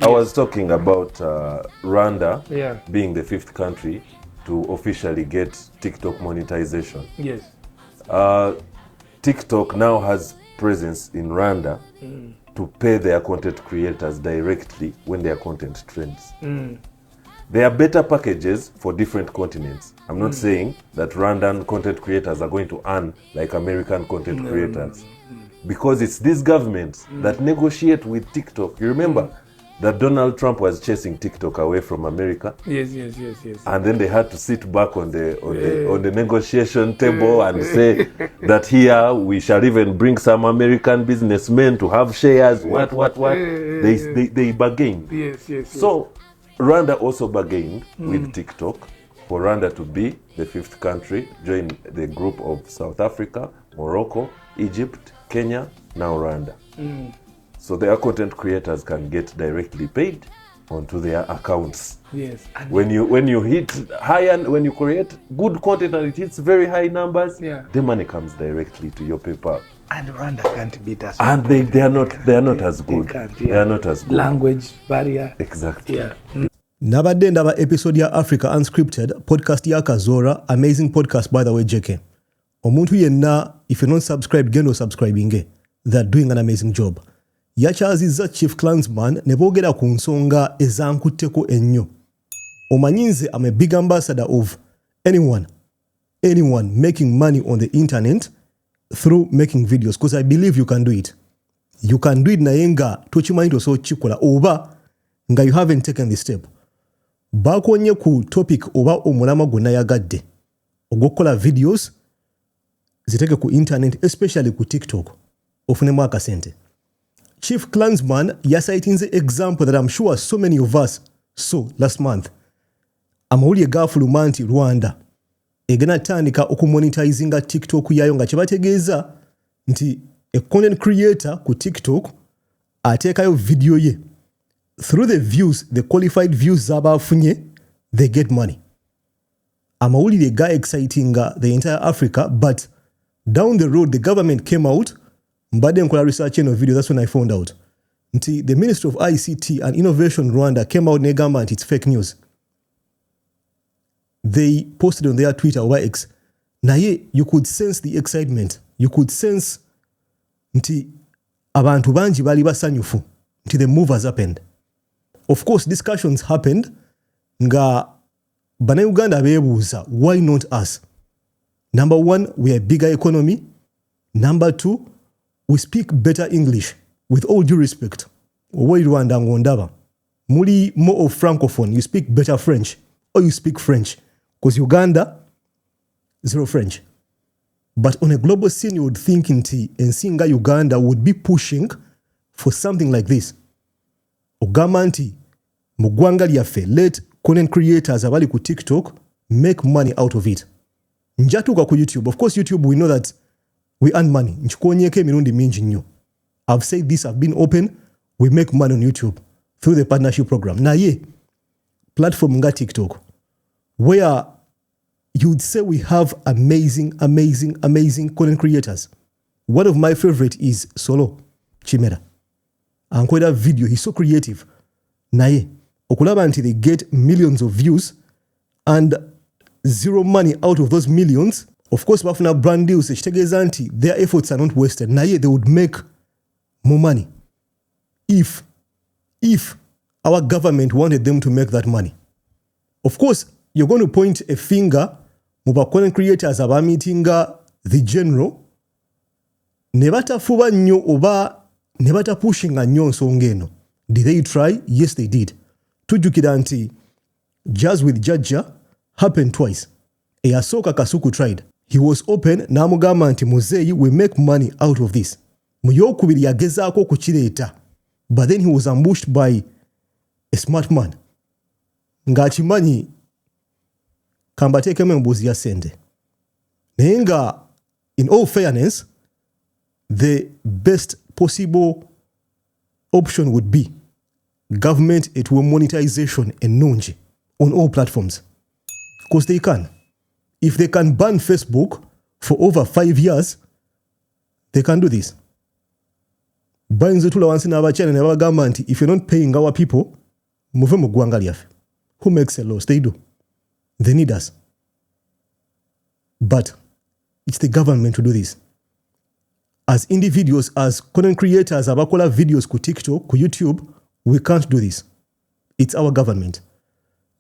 I was talking about Rwanda being the 5th country to officially get TikTok monetization. Yes. TikTok now has presence in Rwanda to pay their content creators directly when their content trends. There are better packages for different continents. I'm not saying that Rwandan content creators are going to earn like American content creators. Because it's these governments that negotiate with TikTok. You remember that Donald Trump was chasing TikTok away from America? Yes. And then they had to sit back on the negotiation table and say that here we shall even bring some American businessmen to have shares. What? They bargained. Yes. So Rwanda also bargained with TikTok for Rwanda to be the 5th country, join the group of South Africa, Morocco, Egypt, Kenya, now Rwanda. So their content creators can get directly paid onto their accounts. Yes. When you hit high end, when you create good content and it hits very high numbers, the money comes directly to your PayPal. And Rwanda can't beat us. And they are not as good. They are not as good. Language barrier. Exactly. Yeah. Nabadde ndaba episode ya Africa Unscripted, podcast ya Kazora, amazing podcast by the way, JK. Omuntu yenna, if you're not subscribed, gendo subscribing. They're doing an amazing job. Yakyazizza Chief Clansman ne boogera ku nsonga ezankutteko ennyo. Omanyinze, I'm a big ambassador of anyone making money on the internet through making videos, because I believe you can do it. You can do it naye nga tokimanyi tosobola kukikola oba nga you haven't taken the step. Bakonye ku topic oba omulama gwe nayagadde ogw'okukola videos ziteke ku internet, especially ku TikTok, ofunemu akasente. Chief Clansman yasitinze example that I'm sure so many of us saw last month. Amawulire gaafuluma nti Rwanda egenda tandika okumonetizinga TikTok yayo nga kyebategeeza nti a content creator ku TikTok ateekayo video ye. Through the views, the qualified views z'abafunye, they get money. Amawulire ga exciting the entire Africa, but down the road the government came out. Mbadde nkola research eno video, that's when I found out. Nti the Ministry of ICT and Innovation Rwanda came out negamba nti it's fake news. They posted on their Twitter or X. Naye you could sense the excitement. You could sense nti abantu bangi bali basanyufu nti the move has happened. Of course, discussions happened nga bana Uganda beebuuza, why not us? Number one, we are a bigger economy. Number two, we speak better English, with all due respect. Owoi Rwanda ngondaba. Muli more of Francophone, you speak better French, or you speak French. Because Uganda, zero French. But on a global scene, you would think ensinga Uganda would be pushing for something like this. Ogamba nti mu ggwanga lyaffe, let content creators abali ku TikTok make money out of it. Njatuuka ku YouTube. Of course, YouTube, we know that we earn money. Nchikuonyeko emirundi mingi nnyo. I've said this, I've been open. We make money on YouTube through the partnership program. Naye, platform nga TikTok, where you'd say we have amazing content creators. One of my favorite is Solo Chimera. Ankwenda video, he's so creative. Naye, okulaba nti they get millions of views and zero money out of those millions. Of course, bafuna brand deals, ekitegeeza nti their efforts are not wasted. Naye, they would make more money if our government wanted them to make that money. Of course, you're going to point a finger mu ba content creators abamitinga the general ne batafuba nnyo oba ne batapushinga nnyo nsonga eno. Did they try? Yes, they did. Tujjukira nti Jazz with Jajja happened twice. Eyasooka Kasuku tried. He was open n'amugamba nti muzeeyi, we make money out of this. Mu yokubiri yagezaako okukireeta, but then he was ambushed by a smart man. Ng'akimanyi kambateekemu embuuzi ya ssente. Naye nga in all fairness, the best possible option would be government etuwe monetization ennungi on all platforms. Because they can. If they can ban Facebook for over 5 years, they can do this. bayinza tula wansi n'abakyala ne babagamba nti if you're not paying our people muve mu ggwanga lyaffe. Who makes the laws? They do. They need us. But it's the government to do this. As individuals, as content creators, abakola videos ku TikTok, ku YouTube, we can't do this. It's our government.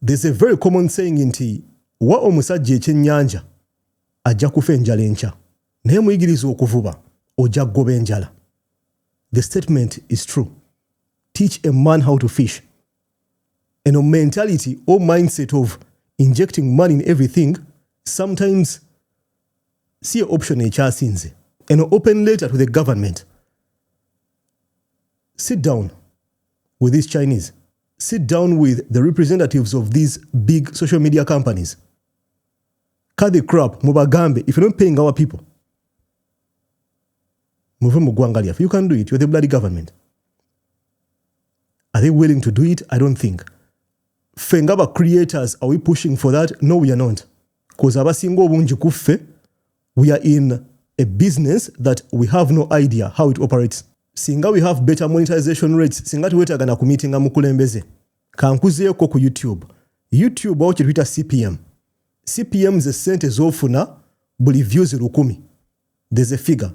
There's a very common saying nti wa omusajja ekyennyanja ajja kufa enjala enkya naye muyigiriza okuvuba ojja kugoba enjala. The statement is true. Teach a man how to fish. And a mentality or mindset of injecting money in everything, sometimes see an option ekyasinze. And an open letter to the government. Sit down with these Chinese. Sit down with the representatives of these big social media companies. Cut the crap, mubagambe, if you're not paying our people. You can do it, you're the bloody government. Are they willing to do it? I don't think. Fengaba creators, are we pushing for that? No, we are not. Because abasingo bunji kuffe, we are in a business that we have no idea how it operates. Singa we have better monetization rates, singa tuwetagana ku meeting amukulembeze. Kankuzeeko ku YouTube. YouTube awo kyetuyita CPM. CPM is a sente z'ofuna buli views 10. There's a figure.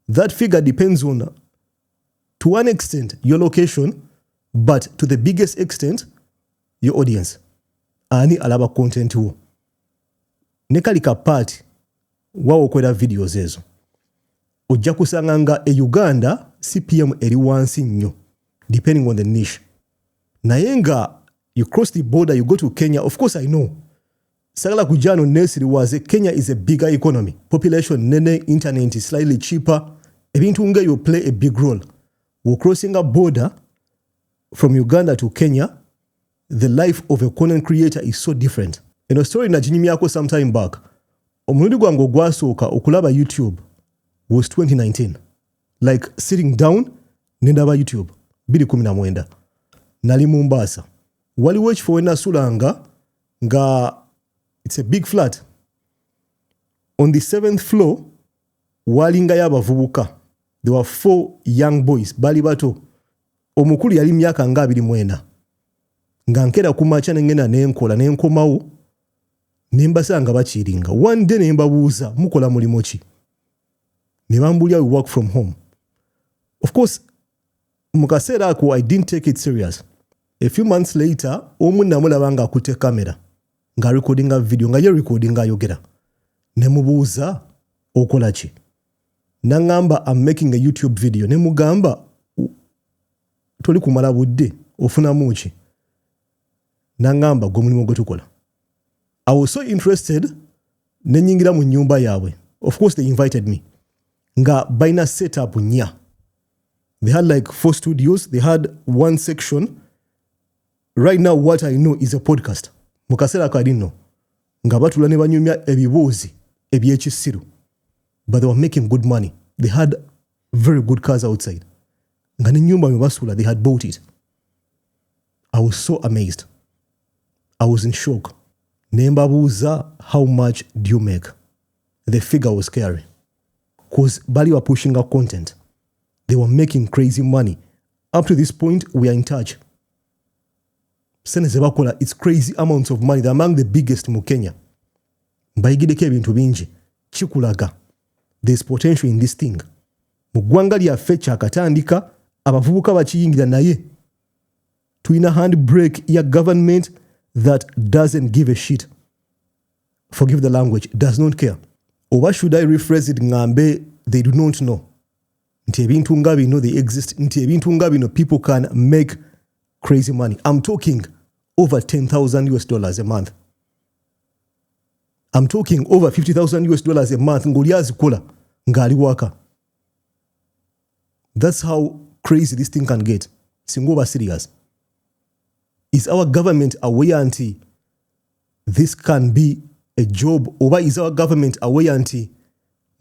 That figure depends on, to one extent, your location, but to the biggest extent, your audience. Ani alaba content wo. Nekalika part wa okwera videos ezo. Ojja kusanga nga e Uganda CPM eri wansi nnyo, depending on the niche. Naye nga you cross the border, you go to Kenya, of course I know. Sagala kujano nesiri waze, Kenya is a bigger economy. Population nene, internet is slightly cheaper. Ebintu nga you play a big role. We're crossing a border from Uganda to Kenya. The life of a content creator is so different. In a story na jinyimyako some time back, omulundi gwange ogwasooka okulaba YouTube was 2019. Like sitting down, nendaba YouTube. 2019. Nali Mombasa. Waliwo ekifo nasulanga nga it's a big flat. On the 7th floor, walingayo abavubuka. There were 4 young boys, bali bato. Omukulu yali myaka nga 24. Nga nkera kumacha nengena nenkola nenkomawo nembasanga bachiringa. One day nembabuuza mukola mulimo ki? Ne bambulya we work from home. Of course, mukaseera ako I didn't take it serious. A few months later, omu namulaba nga akutte kamera nga recordinga video nga ye recordinga ayogera. Ne mubuuza okola ki? Nangamba I'm making a YouTube video. Ne mugamba toli kumala budde ofunamu ki? Nangamba gwe mulimo gwe tukola. I was so interested ne nyingira mu nyumba yaabwe. Of course they invited me. Nga baina setup nya. They had like 4 studios. They had one section. Right now what I know is a podcast. Mukasera ka I didn't know. Nga batula ne banyumya ebibuuzi ebyekisiru. But they were making good money. They had very good cars outside. Nga ne nyumba mebasula, they had bought it. I was so amazed. I was in shock. Nembabuuza, how much do you make? The figure was scary. Because bali were pushing out content. They were making crazy money. Up to this point, we are in touch. Seneze bakola, it's crazy amounts of money. They're among the biggest mu Kenya. Bayigideko ebintu bingi. Chikulaga. There's potential in this thing. Mugwanga lyaffe kyakatandika, abavubuka bakiyingira naye. Tuyina handbrake ya government that doesn't give a shit. Forgive the language, does not care. Or should I rephrase it ngambe, they do not know. Nti ebintu nga bino they exist. Nti ebintu nga bino people can make crazy money. I'm talking over $10,000 a month. I'm talking over $50,000 a month. Ngoliazi kola ngali waka. That's how crazy this thing can get. Singoba serious. Is our government aware anti this can be a job? Or is our government aware anti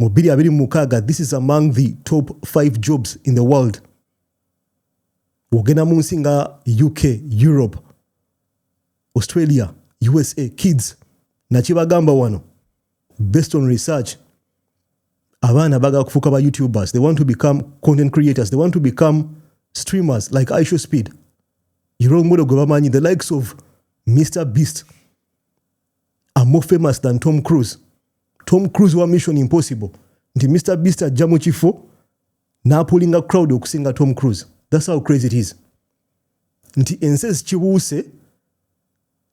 mobili abiri mukaga this is among the top 5 jobs in the world? Wogena munsinga UK, Europe, Australia, USA, kids. Nachibagamba wano. Based on research, abaana baga kufuuka ba YouTubers, they want to become content creators, they want to become streamers like Aisha Speed. Role model gwe bamanyi, the likes of Mr. Beast are more famous than Tom Cruise. Tom Cruise wa Mission Impossible. Nti Mr. Beast ajja mu kifo n'apulinga crowd okusinga Tom Cruise. That's how crazy it is. Nti enses kibuuse,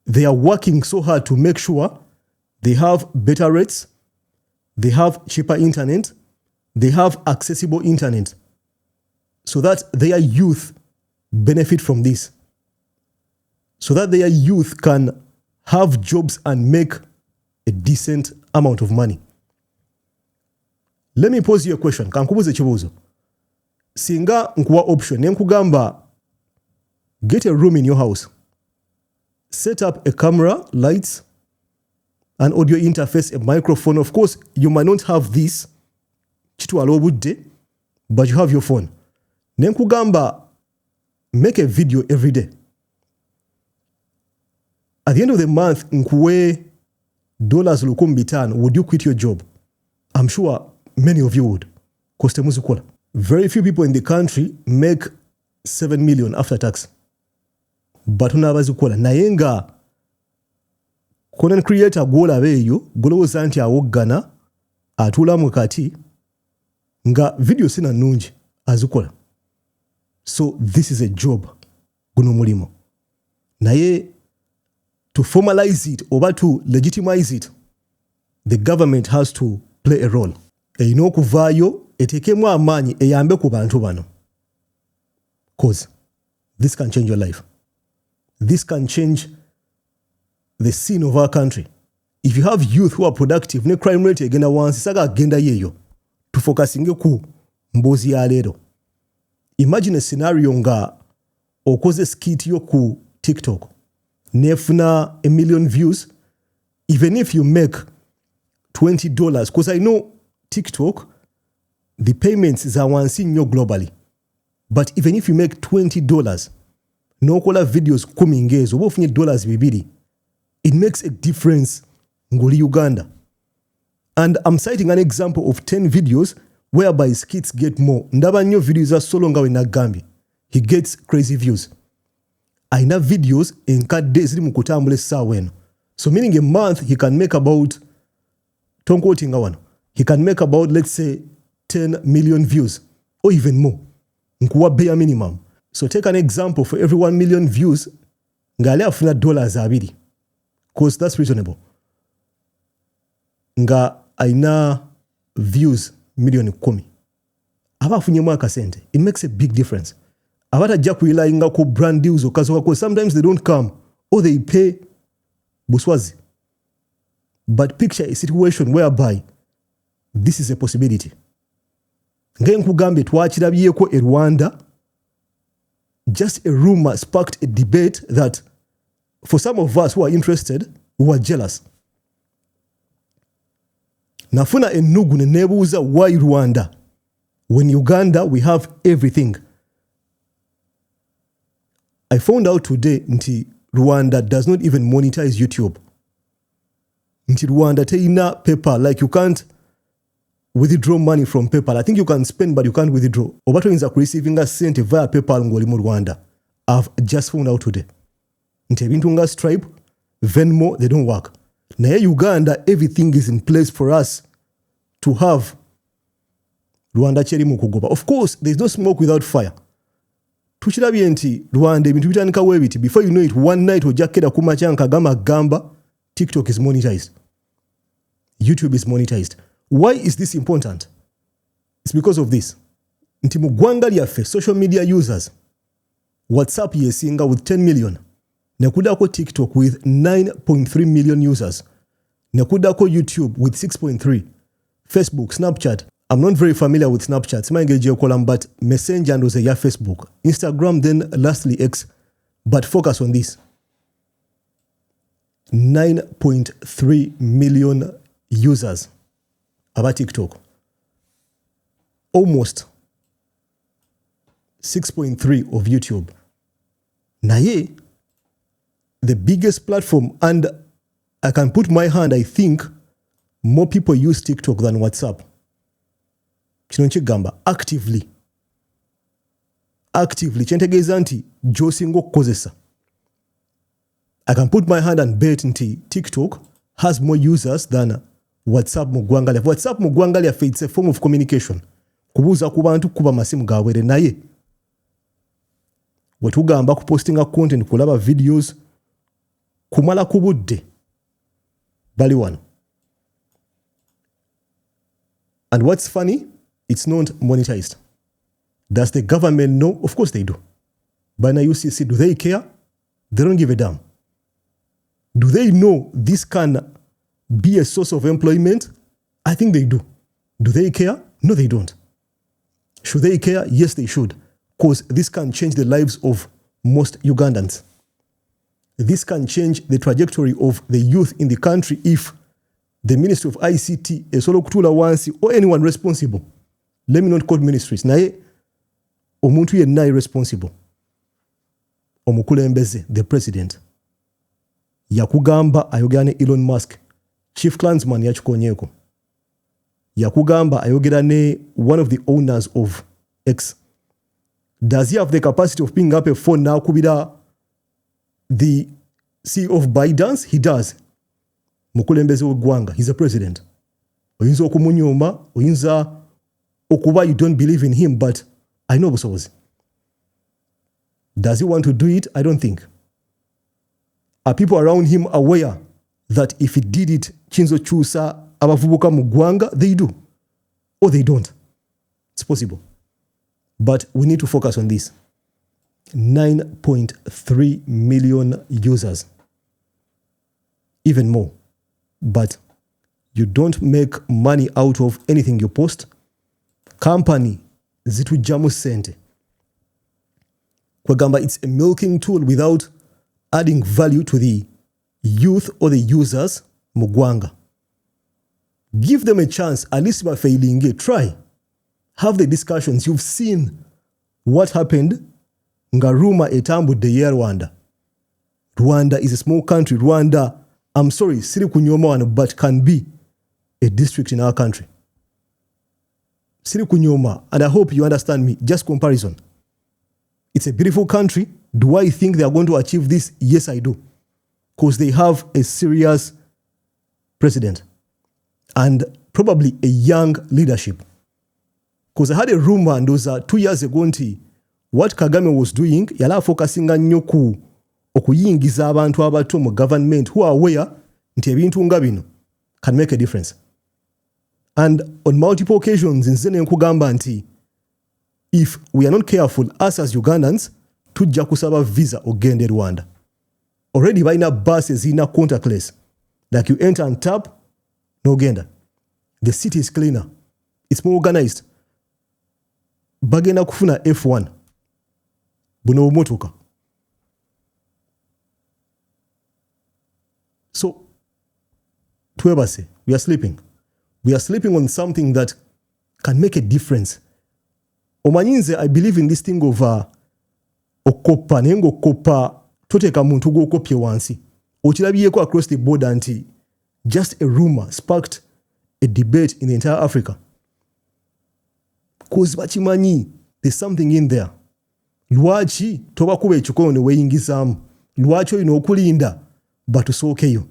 they are working so hard to make sure they have better rates, they have cheaper internet, they have accessible internet, so that their youth benefit from this. So that their youth can have jobs and make a decent amount of money. Let me pose you a question. Kankubuze kibuuzo. Singa nkuwa option, nenkugamba get a room in your house, set up a camera, lights, an audio interface, a microphone. Of course, you might not have this, kitwala obudde, but you have your phone. Nenkugamba make a video every day. At the end of the month, nkuwe $5,000, would you quit your job? I'm sure many of you would. Koste muzukola. Very few people in the country make 7 million after tax. But unabazukola. Nayenga content creator gola beyo, golowooza nti awoggana, atulamu kati, nga video sina nungi, azukola. So this is a job, guno mulimo. Naye to formalize it or to legitimize it, the government has to play a role. Eyina okuvaayo eteekemu amaanyi eyambe ku bantu bano. Because this can change your life. This can change the scene of our country. If you have youth who are productive, ne crime rate egenda wansi, saga agenda yeyo. Tufokasinge ku mbozi ya leero. Imagine a scenario nga okoze skit yo ku TikTok. Nefuna 1 million views. Even if you make $20, because I know TikTok, the payments is wansi nnyo globally. But even if you make $20, nokola videos kumingezo, oba ofunye $2, it makes a difference ngoli Uganda. And I'm citing an example of 10 videos whereby skits get more. Ndaba nnyo videos are so long na Gambi. He gets crazy views. Aina videos enkadde ziri mu kutambula essaawa eno. So meaning a month he can make about, tonkotinga wano, he can make about, let's say, 10 million views or even more. Nkuwa bare minimum. So take an example, for every 1 million views, nga afuna $2, because that's reasonable. Nga aina views million 10. Aba afunyemu akasente. It makes a big difference. Abata ajja kuyilayinga ku brand deals okazoka, because sometimes they don't come or they pay buswazi. But picture a situation whereby this is a possibility. Ngenkugambe twakirabyeko e Rwanda, just a rumor sparked a debate that for some of us who are interested, we were jealous. Nafuna enugu nebuuza, why Rwanda? When Uganda, we have everything. I found out today nti Rwanda does not even monetize YouTube. Nti Rwanda teina PayPal, like you can't withdraw money from PayPal. I think you can spend, but you can't withdraw. Obato inza receiving a cent via PayPal ngoli mu Rwanda. I've just found out today. Nti ebintu nga Stripe, Venmo, they don't work. Naye Uganda, everything is in place for us to have Rwanda cheri mu kugoba. Of course, there's no smoke without fire. Tukirabye nti Rwanda ebintu bitandika webiti. Before you know it, one night ojakera kumacha nkagama gamba, TikTok is monetized. YouTube is monetized. Why is this important? It's because of this. Nti mu ggwanga lyaffe, social media users, WhatsApp yesinga with 10 million. Nekudako TikTok with 9.3 million users. Nekudako YouTube with 6.3. Facebook, Snapchat. I'm not very familiar with Snapchat. But Messenger and ya Facebook. Instagram, then lastly X. But focus on this. 9.3 million users about TikTok. Almost 6.3 of YouTube. Naye, the biggest platform, and I can put my hand, I think more people use TikTok than WhatsApp. kino nkigamba actively kyentegeeza nti gy'osinga okukozesa. I can put my hand and bet nti TikTok has more users than WhatsApp mu ggwanga lyaffe. WhatsApp mu ggwanga lyaffe it's a form of communication. Kubuuza ku bantu kuba masimu gaabwere naye we tugamba kupostinga content kulaba videos kumala ku budde bali wano. And what's funny, it's not monetized. Does the government know? Of course they do. By now UCC, do they care? They don't give a damn. Do they know this can be a source of employment? I think they do. Do they care? No, they don't. Should they care? Yes, they should. Because this can change the lives of most Ugandans. This can change the trajectory of the youth in the country if the Ministry of ICT, Esolo Kutula Wansi, or anyone responsible, let me not quote ministries, naye omuntu yenna irresponsible, omukulembeze, the president, yakugamba ayogera ne Elon Musk, chief clansman yakikonyeko, yakugamba ayogera ne one of the owners of X. Does he have the capacity of picking up a phone now kubira the CEO of ByteDance? He does. Mukulembeze w'eggwanga, he's a president. Oyinza okumunyoma, oyinza okuba you don't believe in him, but I know busobozi. Does he want to do it? I don't think. Are people around him aware that if he did it, Chinzo Chusa abavubuka mu ggwanga? They do. Or they don't. It's possible. But we need to focus on this. 9.3 million users. Even more. But you don't make money out of anything you post. Company zitujjamu sente. Kwagamba, it's a milking tool without adding value to the youth or the users mu ggwanga. Give them a chance. At least by failing, try. Have the discussions. You've seen what happened. Ngaruma etambudde ye Rwanda. Rwanda is a small country. Rwanda, I'm sorry, siri kunyoma wano, but can be a district in our country. Siri kunyoma, and I hope you understand me. Just comparison. It's a beautiful country. Do I think they are going to achieve this? Yes, I do. Because they have a serious president and probably a young leadership. Because I had a rumor, and those 2 years ago, what Kagame was doing, yala focusinga nnyo ku okuyingiza abantu abato mu government who are aware nti ebintu nga bino can make a difference. And on multiple occasions, nze ne nkugamba nti if we are not careful, us as Ugandans, tujja kusaba visa ogende Rwanda. Already balina buses ina contactless. Like you enter and tap, no genda. The city is cleaner. It's more organized. Bagenda kufuna F1. Buno motoka. So, twebase, we are sleeping. We are sleeping on something that can make a difference. Omanyinze, I believe in this thing of okopa, nengo kopa, toteka muntu go kopye wansi. Ochilabiyeko across the border anti, just a rumor sparked a debate in the entire Africa. Cause bachimanyi, there's something in there. Lwachi, toba kube chukone weyingisamu. Lwacho okulinda, but usokeyo.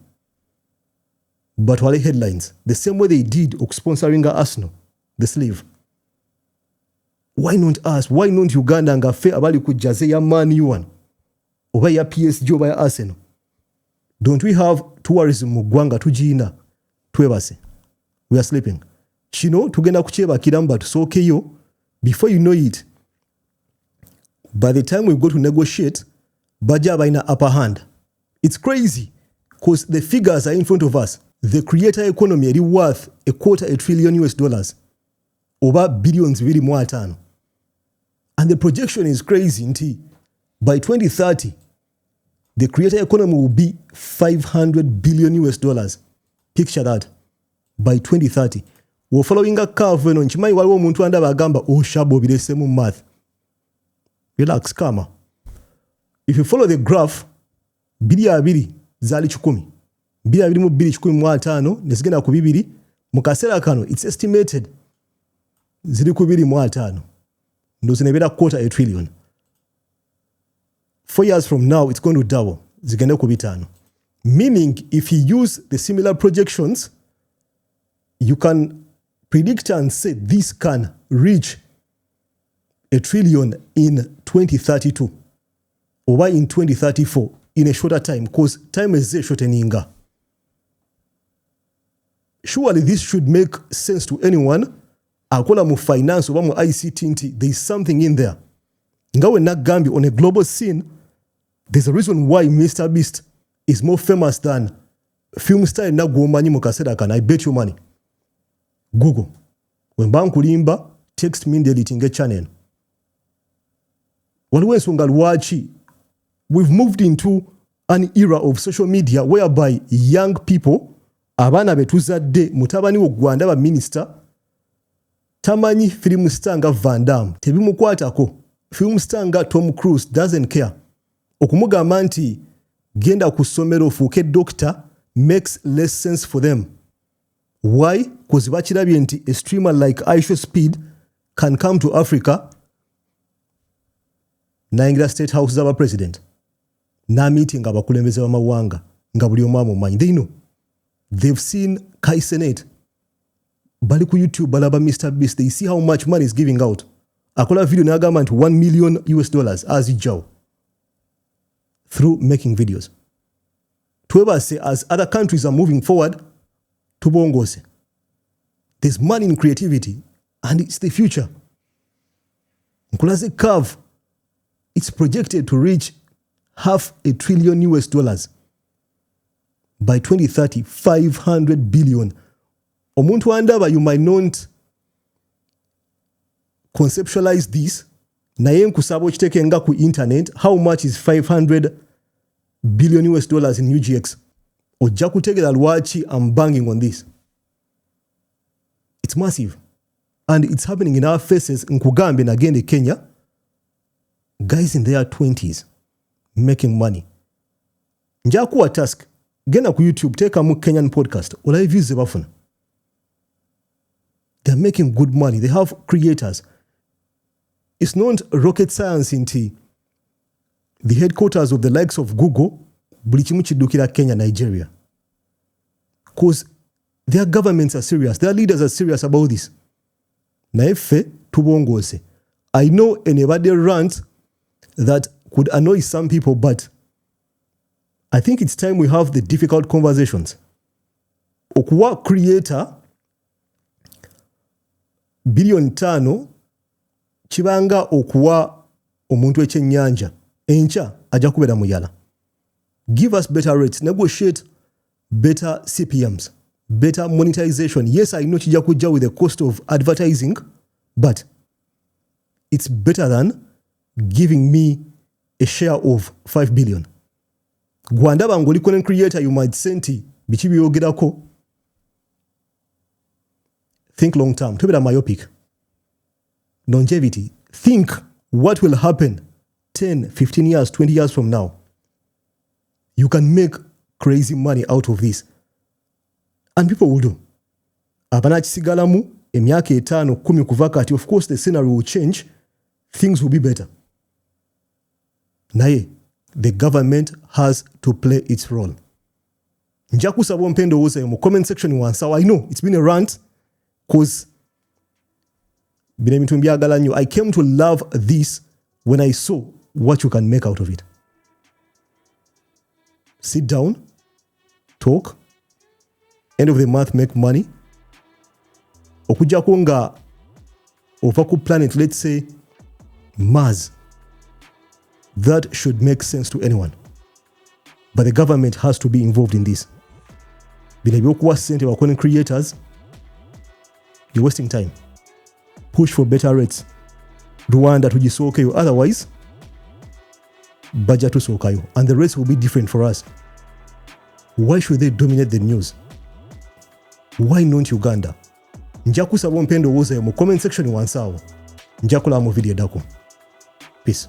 But wale headlines, the same way they did sponsoring Arsenal, the slave. Why not us? Why not Uganda ngafe abali kujaze ya Man U1? Oba ya PSG oba ya Arsenal? Don't we have tourism mu ggwanga tujina? Twebase. We are sleeping. Chino tugenda kucheba kiramba tusokeyo. Before you know it, by the time we go to negotiate, baja baina upper hand. It's crazy because the figures are in front of us. The creator economy is worth $250 billion. Over billions really more than. And the projection is crazy. By 2030, the creator economy will be $500 billion. Picture that. By 2030. We're following a curve when nchimanyi waliwo omuntu anda bagamba shabo bilesemu math. Relax, kama. If you follow the graph, bili abiri zali 10. Bili abiri mu 215 nesigenda ku 2 mu kaseera kano it's estimated ziri ku 2.5 ndowooza nebeera $250 billion. 4 years from now it's going to double zigende ku 5. Meaning if you use the similar projections you can predict and say this can reach $1 trillion in 2032 or in 2034 in a shorter time because time is shortening. Surely this should make sense to anyone. Akola mu finance oba mu ICT nti there is something in there. Ngawe nagambi on a global scene, there's a reason why Mr. Beast is more famous than film star na gwomanyi mu kaseera kana. I bet you money. Google. When bankulimba, text me deleting a channel. Waliwo ensonga lwaki we've moved into an era of social media whereby young people abaana betuzadde mutabani wo Rwanda ba minister tamanyi film star nga Van Damme tebimukwatako. Film star nga Tom Cruise doesn't care. Okumugamba nti genda ku ssomero ofuuke doctor makes less sense for them. Why? Because bakirabye nti a streamer like Aisha Speed can come to Africa naingira State House z'aba president na meeting abakulembeze b'amawanga nga buli omu amumanyi. They know. They've seen Kai Senate. Bali ku YouTube balaba Mr. Beast. They see how much money is giving out. Akola video n'agamba nti $1 million azijjawo through making videos. Twebase as other countries are moving forward, tubongose. There's money in creativity and it's the future. Nkulaze curve, it's projected to reach $500 billion by 2030, 500 billion. Omuntu andaba, you might not conceptualize this. Naye nkusaba okiteke nga ku internet, how much is $500 billion in UGX? Ojja kutegera lwaki I'm banging on this. It's massive. And it's happening in our faces. Nkugambe nagende Kenya. Guys in their 20s making money. Nja kuwa task. Genda ku YouTube, take mu Kenyan podcast. Olayi views zebafuna. They're making good money. They have creators. It's not rocket science inti the headquarters of the likes of Google buli kimu kiddukira Kenya, Nigeria. Because their governments are serious. Their leaders are serious about this. Naye ffe tubongose. I know anybody rant that could annoy some people, but I think it's time we have the difficult conversations. Okuwa creator $5 billion kibanga okuwa omuntu ekyennyanja enkya ajja kubeera muyala. Give us better rates, negotiate better CPMs, better monetization. Yes, I know kijja kujja with the cost of advertising, but it's better than giving me a share of $5 billion. Gwanda bangoli content creator, you might senti biki byogerako. Think long term. Tubira myopic. Longevity. Think what will happen 10, 15 years, 20 years from now. You can make crazy money out of this. And people will do. Abana kisigalamu emyaka 5, 10 kuva kati, of course the scenario will change. Things will be better. Naye, the government has to play its role. Nja kusaba mpendo woza mu comment section wansa. I know it's been a rant because I came to love this when I saw what you can make out of it. Sit down, talk, end of the month make money. Okujja kunga over ku planet, let's say Mars. That should make sense to anyone. But the government has to be involved in this. Bina byokuwa sente wa content creators, you're wasting time. Push for better rates. Rwanda tujisokeyo. Otherwise, budget tusokayo. And the rates will be different for us. Why should they dominate the news? Why not Uganda? Nja kusaba mpendo woza mu comment section wansawo. Nja kula mu video dako. Peace.